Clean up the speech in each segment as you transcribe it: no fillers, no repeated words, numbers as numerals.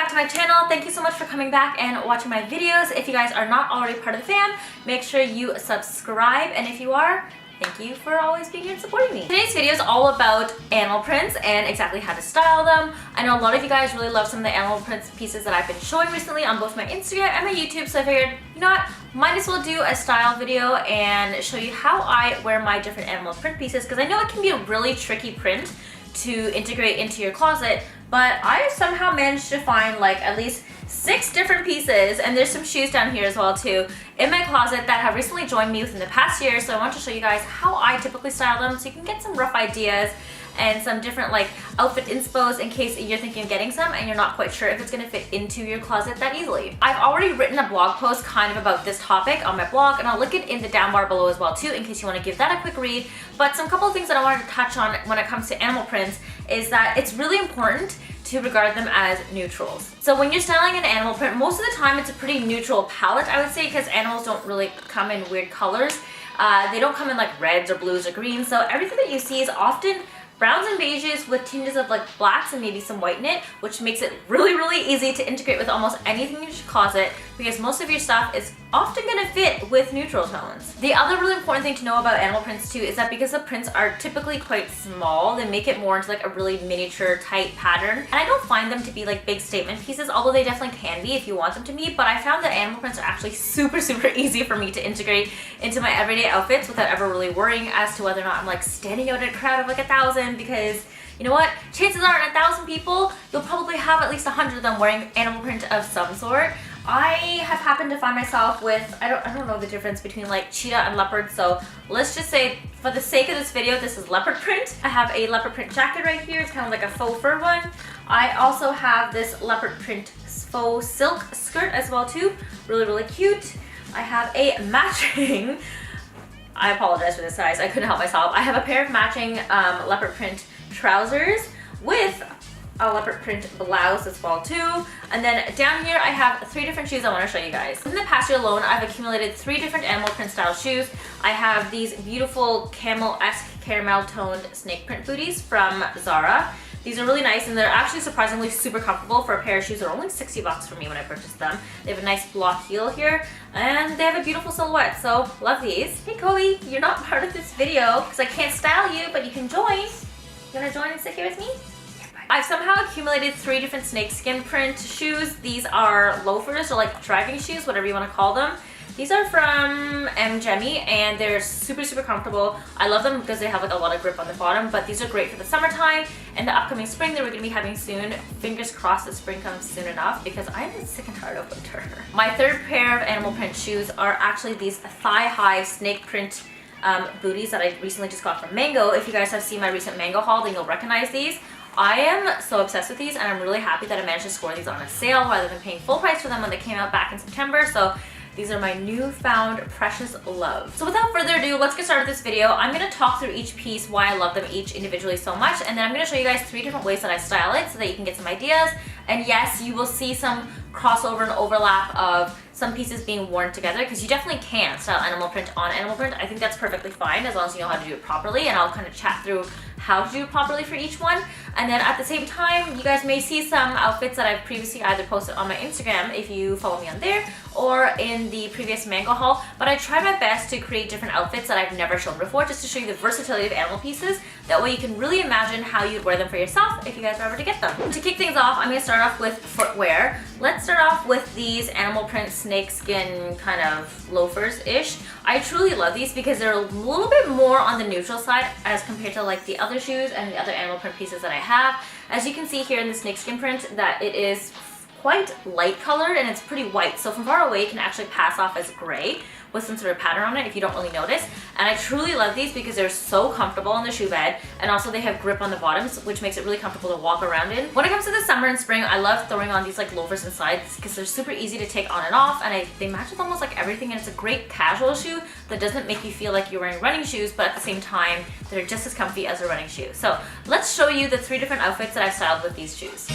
back to my channel. Thank you so much for coming back and watching my videos. If you guys are not already part of the fam, make sure you subscribe, and if you are, thank you for always being here and supporting me. Today's video is all about animal prints and exactly how to style them. I know a lot of you guys really love some of the animal prints pieces that I've been showing recently on both my Instagram and my YouTube, so I figured, you know what, might as well do a style video and show you how I wear my different animal print pieces, because I know it can be a really tricky print to integrate into your closet, but I somehow managed to find like at least 6 different pieces, and there's some shoes down here as well too, in my closet that have recently joined me within the past year. So I want to show you guys how I typically style them so you can get some rough ideas and some different like outfit inspos in case you're thinking of getting some and you're not quite sure if it's going to fit into your closet that easily. I've already written a blog post kind of about this topic on my blog, and I'll link it in the down bar below as well too in case you want to give that a quick read. But some couple of things that I wanted to touch on when it comes to animal prints is that it's really important to regard them as neutrals. So when you're styling an animal print, most of the time it's a pretty neutral palette, I would say, because animals don't really come in weird colors. They don't come in like reds or blues or greens, so everything that you see is often browns and beiges with tinges of like blacks and maybe some white in it, which makes it really easy to integrate with almost anything in your closet because most of your stuff is often going to fit with neutral tones. The other really important thing to know about animal prints too is that because the prints are typically quite small, they make it more into like a really miniature tight pattern. And I don't find them to be like big statement pieces, although they definitely can be if you want them to be, but I found that animal prints are actually super easy for me to integrate into my everyday outfits without ever really worrying as to whether or not I'm like standing out in a crowd of like 1,000, because you know what? Chances are in 1,000 people, you'll probably have at least 100 of them wearing animal print of some sort. I have happened to find myself with, I don't know the difference between like cheetah and leopard, so let's just say for the sake of this video, this is leopard print. I have a leopard print jacket right here. It's kind of like a faux fur one. I also have this leopard print faux silk skirt as well too. Really cute. I have a matching, I apologize for this size, I couldn't help myself. I have a pair of matching leopard print trousers with a leopard print blouse as well too. And then down here I have 3 different shoes I want to show you guys. In the past year alone, I've accumulated 3 different animal print style shoes. I have these beautiful camel-esque caramel toned snake print booties from Zara. These are really nice and they're actually surprisingly super comfortable for a pair of shoes that are only 60 bucks for me when I purchased them. They have a nice block heel here and they have a beautiful silhouette, so love these. Hey Chloe, you're not part of this video because I can't style you, but you can join. You wanna join and sit here with me? I've somehow accumulated 3 different snakeskin print shoes. These are loafers or like driving shoes, whatever you want to call them. These are from Gemi and they're super comfortable. I love them because they have like a lot of grip on the bottom, but these are great for the summertime and the upcoming spring that we're going to be having soon. Fingers crossed the spring comes soon enough because I'm sick and tired of winter. My 3rd pair of animal print shoes are actually these thigh-high snake print booties that I recently just got from Mango. If you guys have seen my recent Mango haul, then you'll recognize these. I am so obsessed with these and I'm really happy that I managed to score these on a sale rather than paying full price for them when they came out back in September. So these are my newfound precious love. So without further ado, let's get started with this video. I'm going to talk through each piece, why I love them each individually so much, and then I'm going to show you guys 3 different ways that I style it so that you can get some ideas. And yes, you will see some crossover and overlap of some pieces being worn together because you definitely can style animal print on animal print. I think that's perfectly fine as long as you know how to do it properly, and I'll kind of chat through how to do it properly for each one. And then at the same time, you guys may see some outfits that I've previously either posted on my Instagram if you follow me on there or in the previous Mango haul, but I try my best to create different outfits that I've never shown before just to show you the versatility of animal pieces. That way you can really imagine how you'd wear them for yourself if you guys are ever to get them. To kick things off, I'm going to start off with footwear. Let's start off with these animal print snakeskin kind of loafers-ish. I truly love these because they're a little bit more on the neutral side as compared to like the other shoes and the other animal print pieces that I have. As you can see here in the snakeskin print that it is quite light colored and it's pretty white, so from far away it can actually pass off as gray with some sort of pattern on it if you don't really notice. And I truly love these because they're so comfortable on the shoe bed, and also they have grip on the bottoms, which makes it really comfortable to walk around in. When it comes to the summer and spring, I love throwing on these like loafers inside because they're super easy to take on and off, and they match with almost like everything, and it's a great casual shoe that doesn't make you feel like you're wearing running shoes, but at the same time they're just as comfy as a running shoe. So let's show you the 3 different outfits that I've styled with these shoes.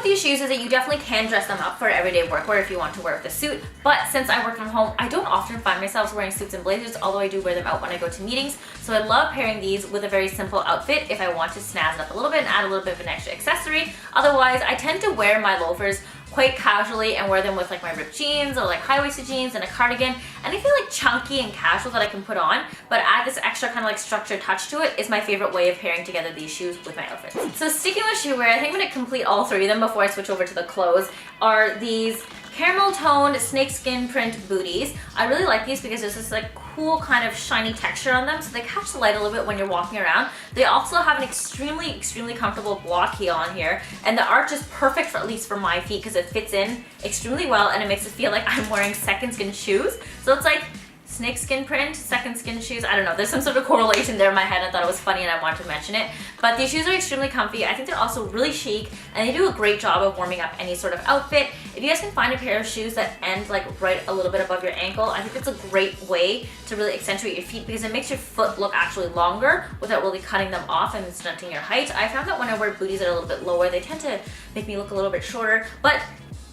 these shoes is that you definitely can dress them up for everyday workwear if you want to wear with a suit, but since I work from home, I don't often find myself wearing suits and blazers, although I do wear them out when I go to meetings, so I love pairing these with a very simple outfit if I want to snazz it up a little bit and add a little bit of an extra accessory. Otherwise, I tend to wear my loafers quite casually and wear them with like my ripped jeans or like high-waisted jeans and a cardigan, anything like chunky and casual that I can put on, but add this extra kind of like structured touch to it is my favorite way of pairing together these shoes with my outfits. So sticking with shoe wear, I think I'm going to complete all three of them before I switch over to the clothes, are these caramel toned snakeskin print booties. I really like these because there's this like cool kind of shiny texture on them, so they catch the light a little bit when you're walking around. They also have an extremely comfortable block heel on here, and the arch is perfect for, at least for my feet, because it fits in extremely well and it makes it feel like I'm wearing second skin shoes. So it's like snakeskin print, second skin shoes. I don't know, there's some sort of correlation there in my head. I thought it was funny and I wanted to mention it. But these shoes are extremely comfy. I think they're also really chic and they do a great job of warming up any sort of outfit. If you guys can find a pair of shoes that end like right a little bit above your ankle, I think it's a great way to really accentuate your feet because it makes your foot look actually longer without really cutting them off and stunting your height. I found that when I wear booties that are a little bit lower, they tend to make me look a little bit shorter. But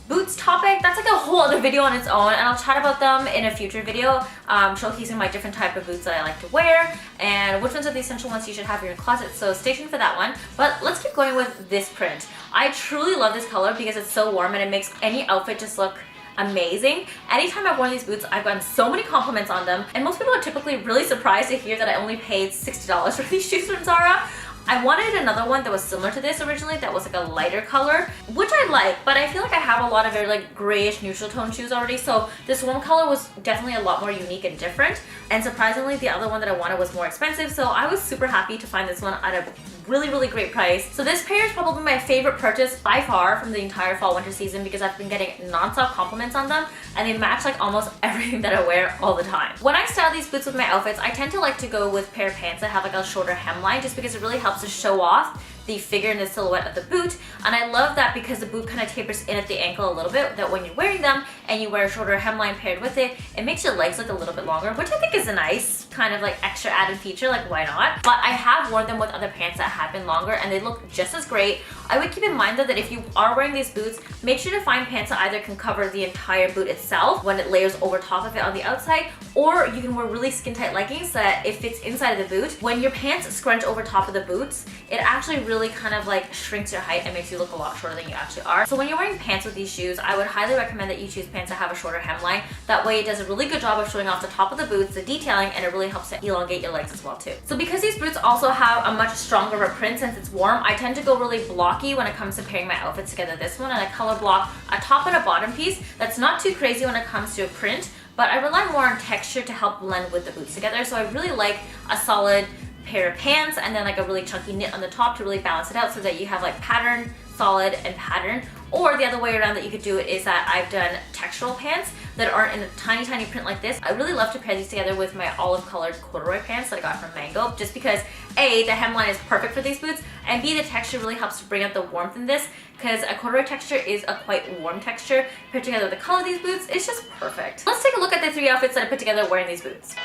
boots topic, that's like a whole other video on its own, and I'll chat about them in a future video, showcasing my different type of boots that I like to wear and which ones are the essential ones you should have in your closet, so stay tuned for that one. But let's keep going with this print. I truly love this color because it's so warm and it makes any outfit just look amazing. Anytime I've worn these boots, I've gotten so many compliments on them, and most people are typically really surprised to hear that I only paid $60 for these shoes from Zara. I wanted another one that was similar to this originally, that was like a lighter color, which I like, but I feel like I have a lot of very like grayish neutral tone shoes already, so this one color was definitely a lot more unique and different. And surprisingly, the other one that I wanted was more expensive, so I was super happy to find this one at a really great price. So this pair is probably my favorite purchase by far from the entire fall winter season because I've been getting non-stop compliments on them and they match like almost everything that I wear all the time. When I style these boots with my outfits, I tend to like to go with pair of pants that have like a shorter hemline just because it really helps to show off the figure and the silhouette of the boot. And I love that because the boot kind of tapers in at the ankle a little bit, that when you're wearing them and you wear a shorter hemline paired with it, it makes your legs look a little bit longer, which I think is a nice kind of like extra added feature, like why not? But I have worn them with other pants that have been longer and they look just as great. I would keep in mind though that if you are wearing these boots, make sure to find pants that either can cover the entire boot itself when it layers over top of it on the outside, or you can wear really skin tight leggings that it fits inside of the boot. When your pants scrunch over top of the boots, it actually really kind of like shrinks your height and makes you look a lot shorter than you actually are. So when you're wearing pants with these shoes, I would highly recommend that you choose pants that have a shorter hemline. That way it does a really good job of showing off the top of the boots, the detailing, and it really helps to elongate your legs as well too. So because these boots also have a much stronger of a print since it's warm, I tend to go really blocky when it comes to pairing my outfits together. This one, and I color block a top and a bottom piece that's not too crazy when it comes to a print, but I rely more on texture to help blend with the boots together. So I really like a solid pair of pants and then like a really chunky knit on the top to really balance it out so that you have like pattern, solid, and pattern. Or the other way around that you could do it is that I've done textural pants that aren't in a tiny print like this. I really love to pair these together with my olive colored corduroy pants that I got from Mango, just because A, the hemline is perfect for these boots, and B, the texture really helps to bring out the warmth in this, because a corduroy texture is a quite warm texture. Paired together with the color of these boots, it's just perfect. Let's take a look at the 3 outfits that I put together wearing these boots.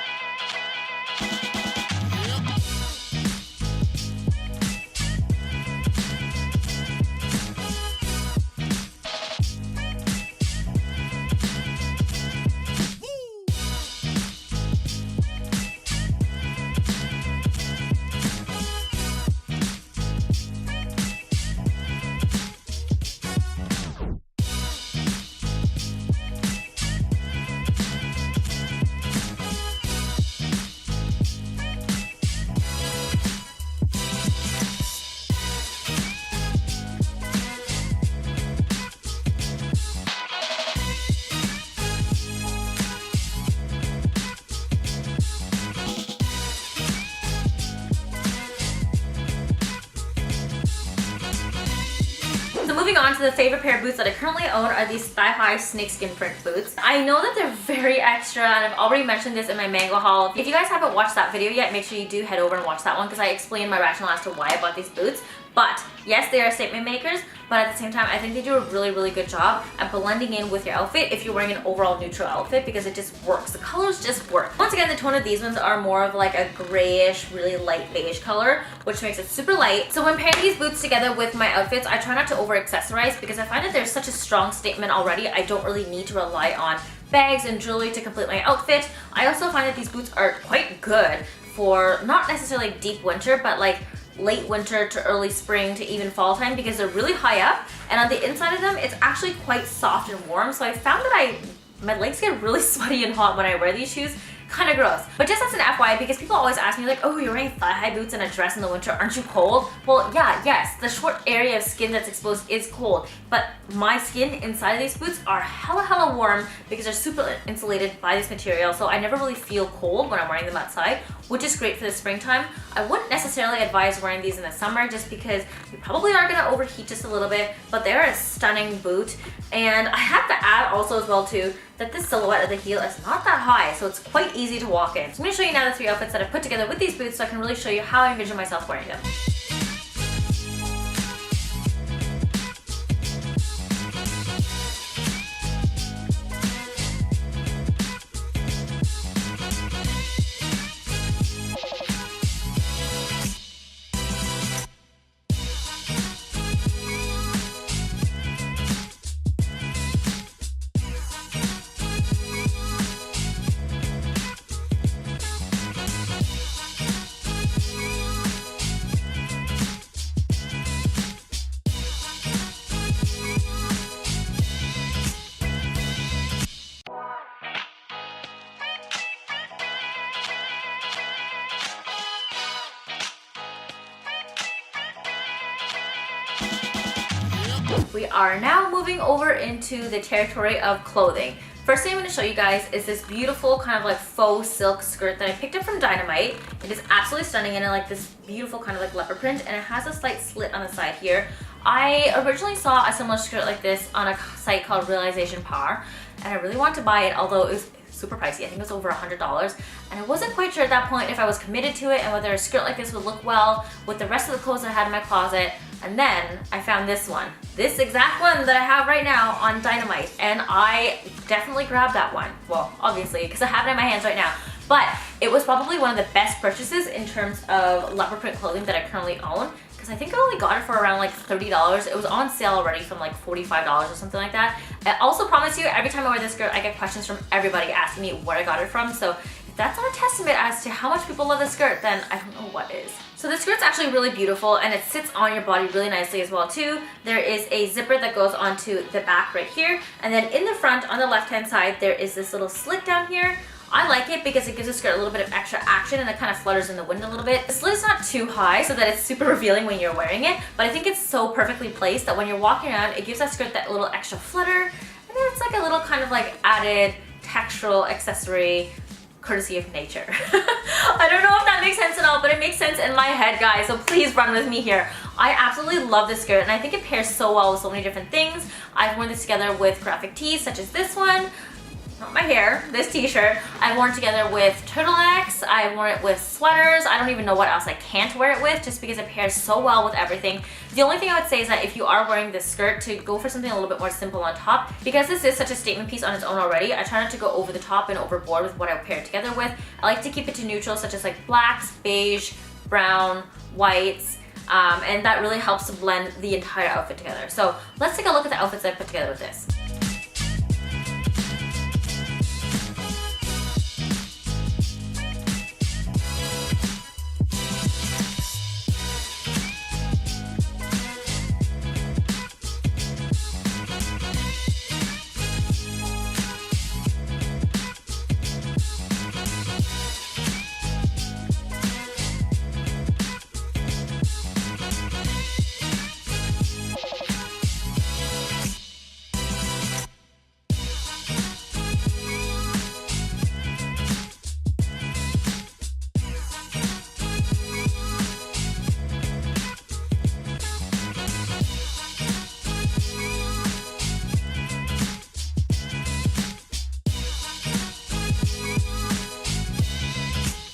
Moving on to the favorite pair of boots that I currently own are these thigh-high snakeskin print boots. I know that they're very extra and I've already mentioned this in my Mango haul. If you guys haven't watched that video yet, make sure you do head over and watch that one because I explained my rationale as to why I bought these boots. But yes, they are statement makers, but at the same time, I think they do a really good job at blending in with your outfit if you're wearing an overall neutral outfit because it just works. The colors just work. Once again, the tone of these ones are more of like a grayish, really light beige color, which makes it super light. So when pairing these boots together with my outfits, I try not to over accessorize because I find that there's such a strong statement already. I don't really need to rely on bags and jewelry to complete my outfit. I also find that these boots are quite good for not necessarily deep winter, but like late winter to early spring to even fall time because they're really high up, and on the inside of them it's actually quite soft and warm. So I found that my legs get really sweaty and hot when I wear these shoes. Kind of gross. But just as an FYI, because people always ask me like, oh, you're wearing thigh-high boots and a dress in the winter, aren't you cold? Well, yeah, yes, the short area of skin that's exposed is cold, but my skin inside of these boots are hella warm because they're super insulated by this material, so I never really feel cold when I'm wearing them outside, which is great for the springtime. I wouldn't necessarily advise wearing these in the summer just because you probably are gonna overheat just a little bit, but they're a stunning boot. And I have to add also as well too, that this silhouette of the heel is not that high, so it's quite easy to walk in. So I'm gonna show you now the 3 outfits that I put together with these boots so I can really show you how I envision myself wearing them. We are now moving over into the territory of clothing. First thing I'm going to show you guys is this beautiful kind of like faux silk skirt that I picked up from Dynamite. It is absolutely stunning and like this beautiful kind of like leopard print, and it has a slight slit on the side here. I originally saw a similar skirt like this on a site called Realization Par, and I really wanted to buy it, although it was super pricey. I think it was over $100, and I wasn't quite sure at that point if I was committed to it and whether a skirt like this would look well with the rest of the clothes I had in my closet. And then I found this one, this exact one that I have right now on Dynamite, and I definitely grabbed that one. Well, obviously, because I have it in my hands right now, but it was probably one of the best purchases in terms of leopard print clothing that I currently own, because I think I only got it for around like $30. It was on sale already from like $45 or something like that. I also promise you, every time I wear this skirt, I get questions from everybody asking me where I got it from, so if that's not a testament as to how much people love this skirt, then I don't know what is. So this skirt's actually really beautiful, and it sits on your body really nicely as well too. There is a zipper that goes onto the back right here, and then in the front on the left hand side there is this little slit down here. I like it because it gives the skirt a little bit of extra action and it kind of flutters in the wind a little bit. The slit is not too high so that it's super revealing when you're wearing it, but I think it's so perfectly placed that when you're walking around, it gives that skirt that little extra flutter, and then it's like a little kind of like added textural accessory courtesy of nature. I don't know if that makes sense at all, but it makes sense in my head, guys, so please run with me here. I absolutely love this skirt, and I think it pairs so well with so many different things. I've worn this together with graphic tees such as this one, not my hair, this t-shirt. I've worn it together with turtlenecks, I've worn it with sweaters. I don't even know what else I can't wear it with just because it pairs so well with everything. The only thing I would say is that if you are wearing this skirt, to go for something a little bit more simple on top, because this is such a statement piece on its own already. I try not to go over the top and overboard with what I pair it together with. I like to keep it to neutral, such as like blacks, beige, brown, whites, and that really helps to blend the entire outfit together. So let's take a look at the outfits I put together with this.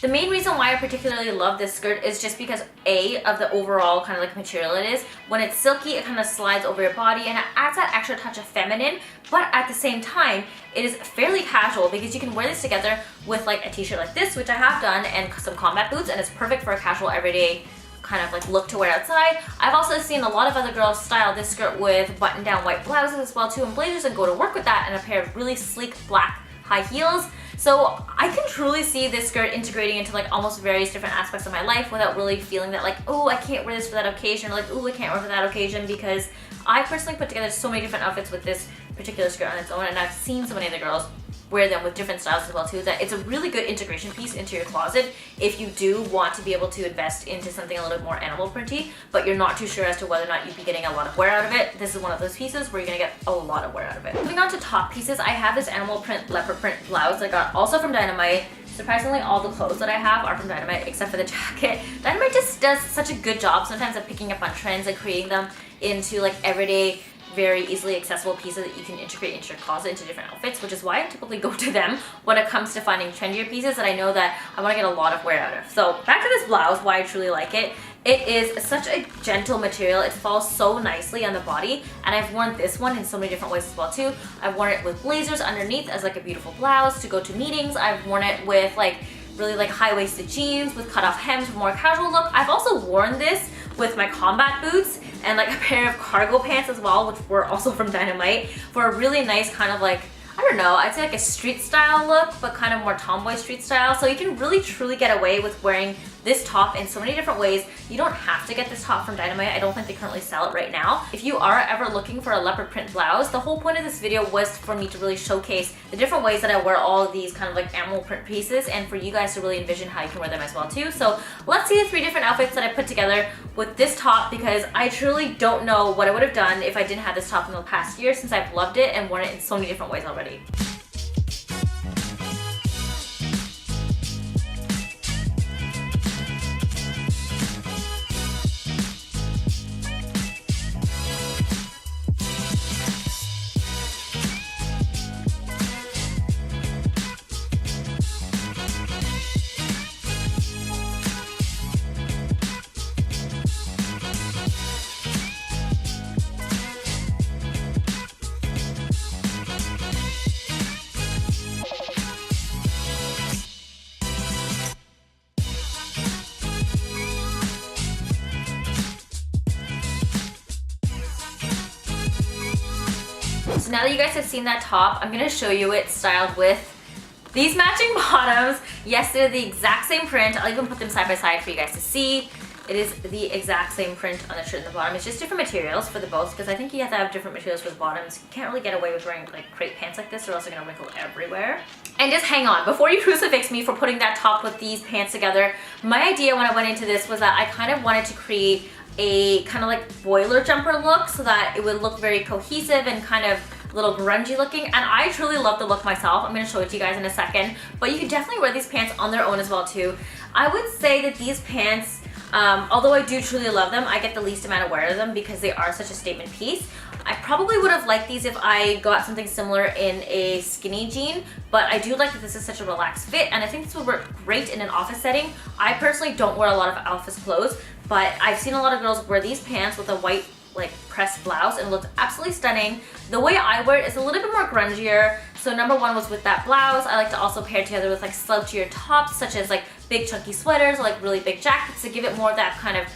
The main reason why I particularly love this skirt is just because A, of the overall kind of like material it is. When it's silky, it kind of slides over your body and it adds that extra touch of feminine, but at the same time, it is fairly casual because you can wear this together with like a t-shirt like this, which I have done, and some combat boots, and it's perfect for a casual everyday kind of like look to wear outside. I've also seen a lot of other girls style this skirt with button-down white blouses as well too, and blazers, and go to work with that and a pair of really sleek black high heels. So I can truly see this skirt integrating into like almost various different aspects of my life without really feeling that like, oh, I can't wear this for that occasion, or like, oh, I can't wear for that occasion, because I personally put together so many different outfits with this particular skirt on its own, and I've seen so many other girls wear them with different styles as well too, that it's a really good integration piece into your closet if you do want to be able to invest into something a little bit more animal printy, but you're not too sure as to whether or not you'd be getting a lot of wear out of it. This is one of those pieces where you're gonna get a lot of wear out of it. Moving on to top pieces, I have this animal print leopard print blouse I got also from Dynamite. Surprisingly, all the clothes that I have are from Dynamite except for the jacket. Dynamite just does such a good job sometimes of picking up on trends and creating them into like everyday, very easily accessible pieces that you can integrate into your closet into different outfits, which is why I typically go to them when it comes to finding trendier pieces that I know that I want to get a lot of wear out of. So back to this blouse, why I truly like it. It is such a gentle material. It falls so nicely on the body, and I've worn this one in so many different ways as well too. I've worn it with blazers underneath as like a beautiful blouse to go to meetings. I've worn it with like really like high-waisted jeans with cut-off hems for more casual look. I've also worn this with my combat boots and like a pair of cargo pants as well, which were also from Dynamite, for a really nice kind of like, I don't know, I'd say like a street style look, but kind of more tomboy street style. So you can really truly get away with wearing this top in so many different ways. You don't have to get this top from Dynamite. I don't think they currently sell it right now. If you are ever looking for a leopard print blouse, the whole point of this video was for me to really showcase the different ways that I wear all of these kind of like animal print pieces, and for you guys to really envision how you can wear them as well too. So let's see the 3 different outfits that I put together with this top, because I truly don't know what I would have done if I didn't have this top in the past year, since I've loved it and worn it in so many different ways already. So now that you guys have seen that top, I'm gonna show you it styled with these matching bottoms. Yes, they're the exact same print. I'll even put them side by side for you guys to see. It is the exact same print on the shirt and the bottom. It's just different materials for the both, because I think you have to have different materials for the bottoms. You can't really get away with wearing like crepe pants like this, or else they're gonna wrinkle everywhere. And just hang on, before you crucifix me for putting that top with these pants together, my idea when I went into this was that I kind of wanted to create a kind of like boiler jumper look, so that it would look very cohesive and kind of a little grungy looking, and I truly love the look myself. I'm going to show it to you guys in a second, but you can definitely wear these pants on their own as well too. I would say that these pants, although I do truly love them, I get the least amount of wear of them because they are such a statement piece. I probably would have liked these if I got something similar in a skinny jean, but I do like that this is such a relaxed fit, and I think this would work great in an office setting. I personally don't wear a lot of office clothes, but I've seen a lot of girls wear these pants with a white like pressed blouse, and it looks absolutely stunning. The way I wear it is a little bit more grungier. So number one was with that blouse. I like to also pair it together with like slouchier tops, such as like big chunky sweaters or like really big jackets, to give it more of that kind of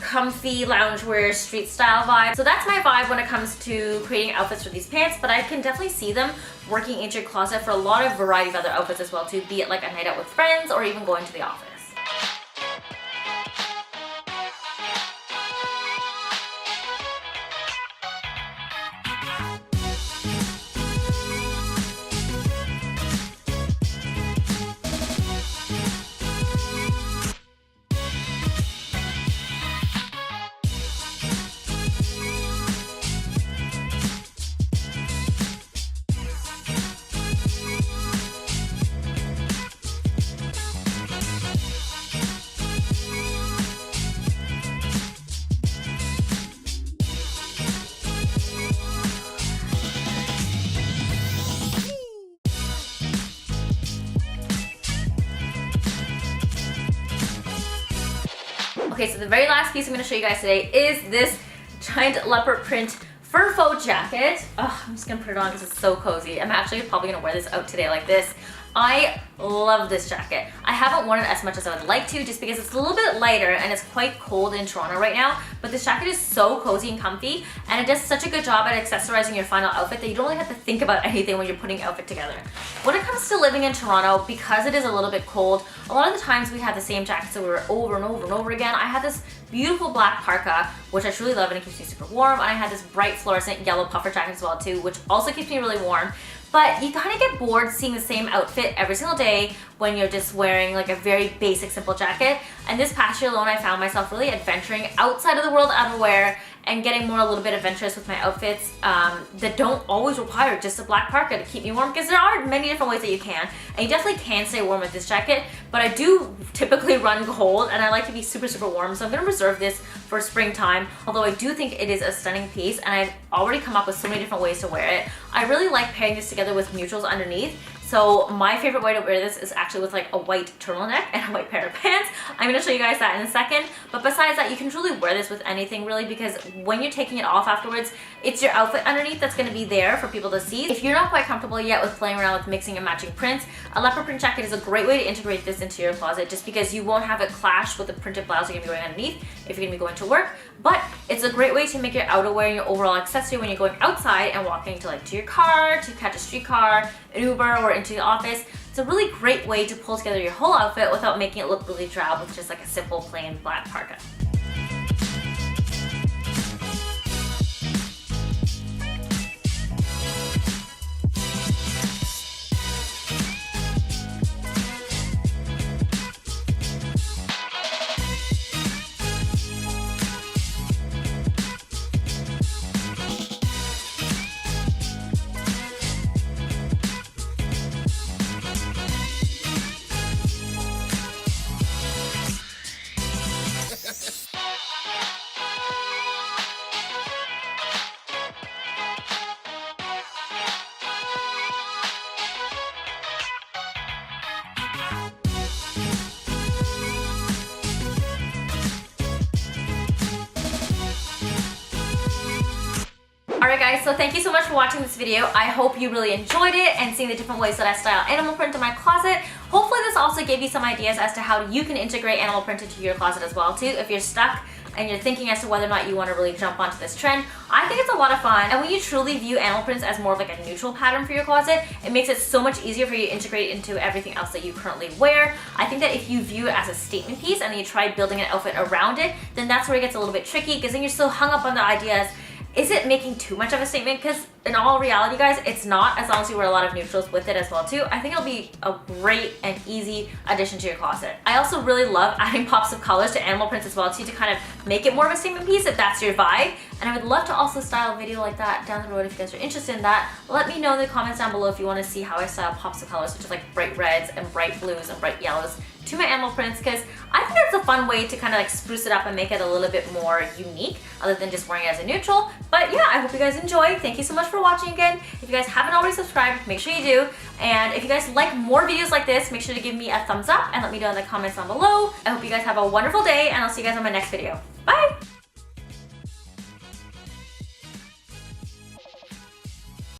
comfy loungewear street style vibe. So that's my vibe when it comes to creating outfits for these pants, but I can definitely see them working into your closet for a lot of variety of other outfits as well too, be it like a night out with friends or even going to the office. Okay, so the very last piece I'm going to show you guys today is this giant leopard print fur faux jacket. Oh, I'm just going to put it on because it's so cozy. I'm actually probably going to wear this out today like this. I love this jacket. I haven't worn it as much as I would like to just because it's a little bit lighter and it's quite cold in Toronto right now, but this jacket is so cozy and comfy, and it does such a good job at accessorizing your final outfit that you don't really have to think about anything when you're putting outfit together. When it comes to living in Toronto, because it is a little bit cold, a lot of the times we have the same jackets that we wear over and over and over again. I have this beautiful black parka, which I truly love and it keeps me super warm, and I had this bright fluorescent yellow puffer jacket as well too, which also keeps me really warm. But you kind of get bored seeing the same outfit every single day when you're just wearing like a very basic, simple jacket. And this past year alone, I found myself really adventuring outside of the world outerwear and getting more a little bit adventurous with my outfits that don't always require just a black parka to keep me warm, because there are many different ways that you can, and you definitely can stay warm with this jacket, but I do typically run cold and I like to be super, super warm, so I'm gonna reserve this for springtime, although I do think it is a stunning piece and I've already come up with so many different ways to wear it. I really like pairing this together with neutrals underneath. So my favorite way to wear this is actually with like a white turtleneck and a white pair of pants. I'm going to show you guys that in a second. But besides that, you can truly wear this with anything really, because when you're taking it off afterwards, it's your outfit underneath that's going to be there for people to see. If you're not quite comfortable yet with playing around with mixing and matching prints, a leopard print jacket is a great way to integrate this into your closet, just because you won't have it clash with the printed blouse you're going to be wearing underneath if you're going to be going to work. But it's a great way to make your outerwear and your overall accessory when you're going outside and walking to your car, to catch a streetcar, an Uber, or into the office. It's a really great way to pull together your whole outfit without making it look really drab with just like a simple plain black parka. Alright guys, so thank you so much for watching this video. I hope you really enjoyed it and seeing the different ways that I style animal print in my closet. Hopefully this also gave you some ideas as to how you can integrate animal print into your closet as well too. If you're stuck and you're thinking as to whether or not you want to really jump onto this trend, I think it's a lot of fun. And when you truly view animal prints as more of like a neutral pattern for your closet, it makes it so much easier for you to integrate it into everything else that you currently wear. I think that if you view it as a statement piece and then you try building an outfit around it, then that's where it gets a little bit tricky, because then you're so hung up on the ideas. Is it making too much of a statement? Because in all reality, guys, it's not, as long as you wear a lot of neutrals with it as well too. I think it'll be a great and easy addition to your closet. I also really love adding pops of colors to animal prints as well too, to kind of make it more of a statement piece if that's your vibe. And I would love to also style a video like that down the road if you guys are interested in that. Let me know in the comments down below if you want to see how I style pops of colors, such as like bright reds and bright blues and bright yellows to my animal prints, because I think that's a fun way to kind of like spruce it up and make it a little bit more unique other than just wearing it as a neutral. But yeah, I hope you guys enjoy. Thank you so much for watching again. If you guys haven't already subscribed, make sure you do. And if you guys like more videos like this, make sure to give me a thumbs up and let me know in the comments down below. I hope you guys have a wonderful day, and I'll see you guys on my next video. Bye!